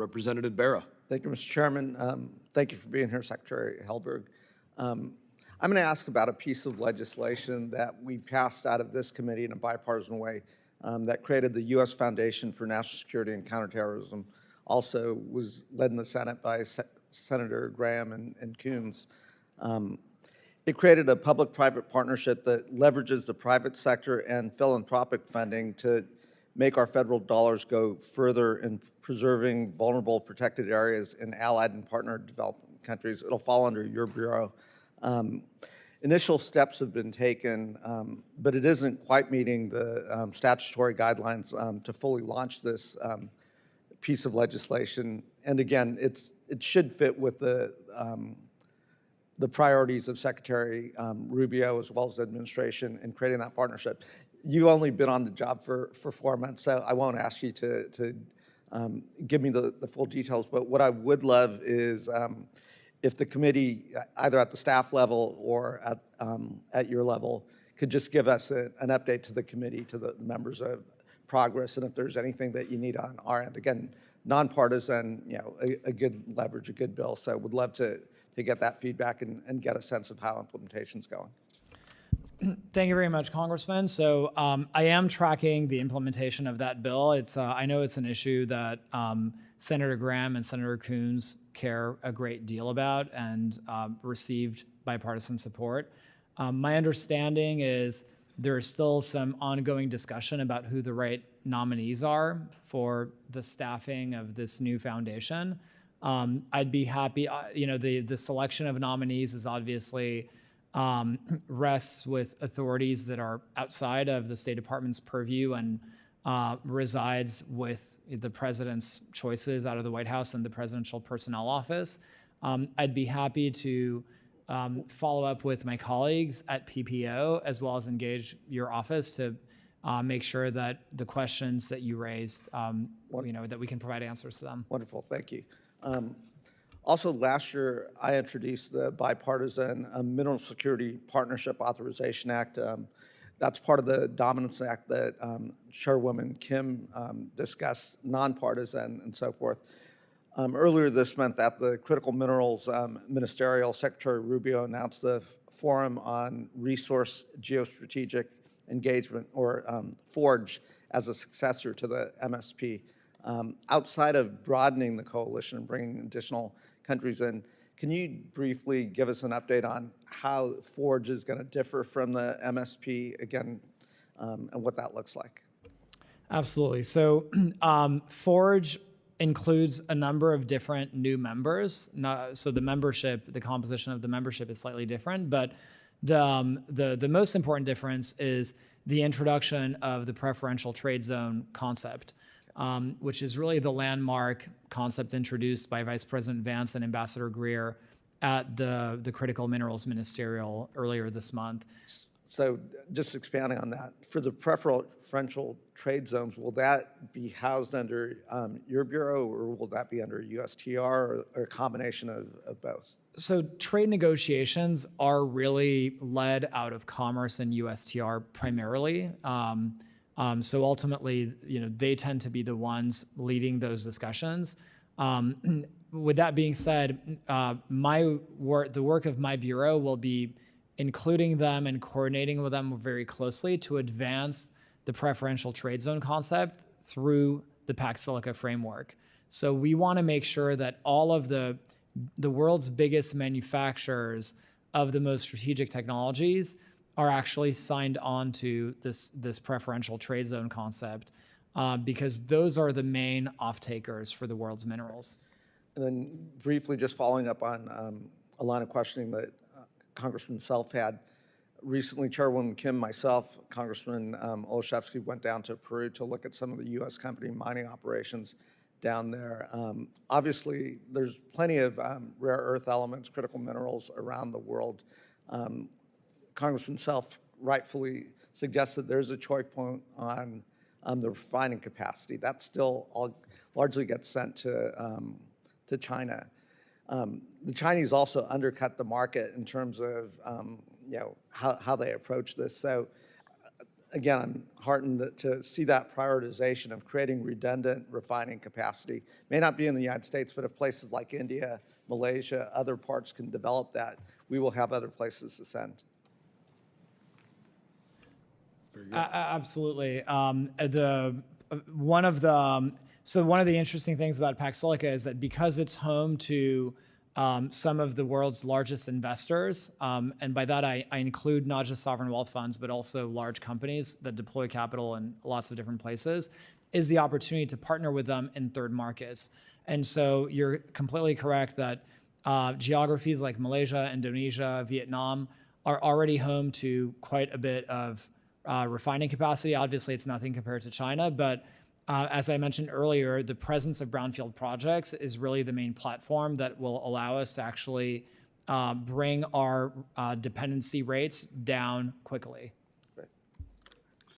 Representative Bera. Thank you, Mr. Chairman. Thank you for being here, Secretary Hellberg. I'm going to ask about a piece of legislation that we passed out of this committee in a bipartisan way that created the U.S. Foundation for National Security and Counterterrorism. Also was led in the Senate by Senator Graham and Coons. It created a public-private partnership that leverages the private sector and philanthropic funding to make our federal dollars go further in preserving vulnerable protected areas in allied and partner developing countries. It'll fall under your bureau. Initial steps have been taken, but it isn't quite meeting the statutory guidelines to fully launch this piece of legislation. And again, it should fit with the priorities of Secretary Rubio as well as the administration in creating that partnership. You've only been on the job for 4 months, so I won't ask you to give me the full details, but what I would love is if the committee, either at the staff level or at your level, could just give us an update to the committee, to the members of progress, and if there's anything that you need on our end. Again, nonpartisan, a good leverage, a good bill, so would love to get that feedback and get a sense of how implementation's going. Thank you very much, Congressman. So I am tracking the implementation of that bill. I know it's an issue that Senator Graham and Senator Coons care a great deal about and received bipartisan support. My understanding is there is still some ongoing discussion about who the right nominees are for the staffing of this new foundation. I'd be happy, the selection of nominees is obviously rests with authorities that are outside of the State Department's purview and resides with the president's choices out of the White House and the Presidential Personnel Office. I'd be happy to follow up with my colleagues at PPO as well as engage your office to make sure that the questions that you raised, that we can provide answers to them. Wonderful, thank you. Also, last year, I introduced the bipartisan Mineral Security Partnership Authorization Act. That's part of the Dominance Act that Chairwoman Kim discussed, nonpartisan and so forth. Earlier this month at the Critical Minerals Ministerial, Secretary Rubio announced the Forum on Resource Geostrategic Engagement, or FORGE, as a successor to the MSP. Outside of broadening the coalition and bringing additional countries in, can you briefly give us an update on how FORGE is going to differ from the MSP again, and what that looks like? Absolutely. So FORGE includes a number of different new members. So the composition of the membership is slightly different, but the most important difference is the introduction of the preferential trade zone concept. Which is really the landmark concept introduced by Vice President Vance and Ambassador Greer at the Critical Minerals Ministerial earlier this month. So just expanding on that, for the preferential trade zones, will that be housed under your bureau, or will that be under USTR, or a combination of both? So trade negotiations are really led out of Commerce and USTR primarily. So ultimately, they tend to be the ones leading those discussions. With that being said, the work of my bureau will be including them and coordinating with them very closely to advance the preferential trade zone concept through the Pax Silica framework. So we want to make sure that all of the world's biggest manufacturers of the most strategic technologies are actually signed on to this preferential trade zone concept because those are the main off-takers for the world's minerals. And then briefly, just following up on a line of questioning that Congressman Self had. Recently, Chairwoman Kim, myself, Congressman Olszewski went down to Peru to look at some of the U.S. company mining operations down there. Obviously, there's plenty of rare earth elements, critical minerals around the world. Congressman Self rightfully suggested there's a choke point on the refining capacity. That still largely gets sent to China. The Chinese also undercut the market in terms of how they approach this. So again, I'm heartened to see that prioritization of creating redundant refining capacity. May not be in the United States, but if places like India, Malaysia, other parts can develop that, we will have other places to send. Absolutely. One of the interesting things about Pax Silica is that because it's home to some of the world's largest investors, and by that I include not just sovereign wealth funds, but also large companies that deploy capital in lots of different places, is the opportunity to partner with them in third markets. And so you're completely correct that geographies like Malaysia, Indonesia, Vietnam are already home to quite a bit of refining capacity. Obviously, it's nothing compared to China, but as I mentioned earlier, the presence of brownfield projects is really the main platform that will allow us to actually bring our dependency rates down quickly.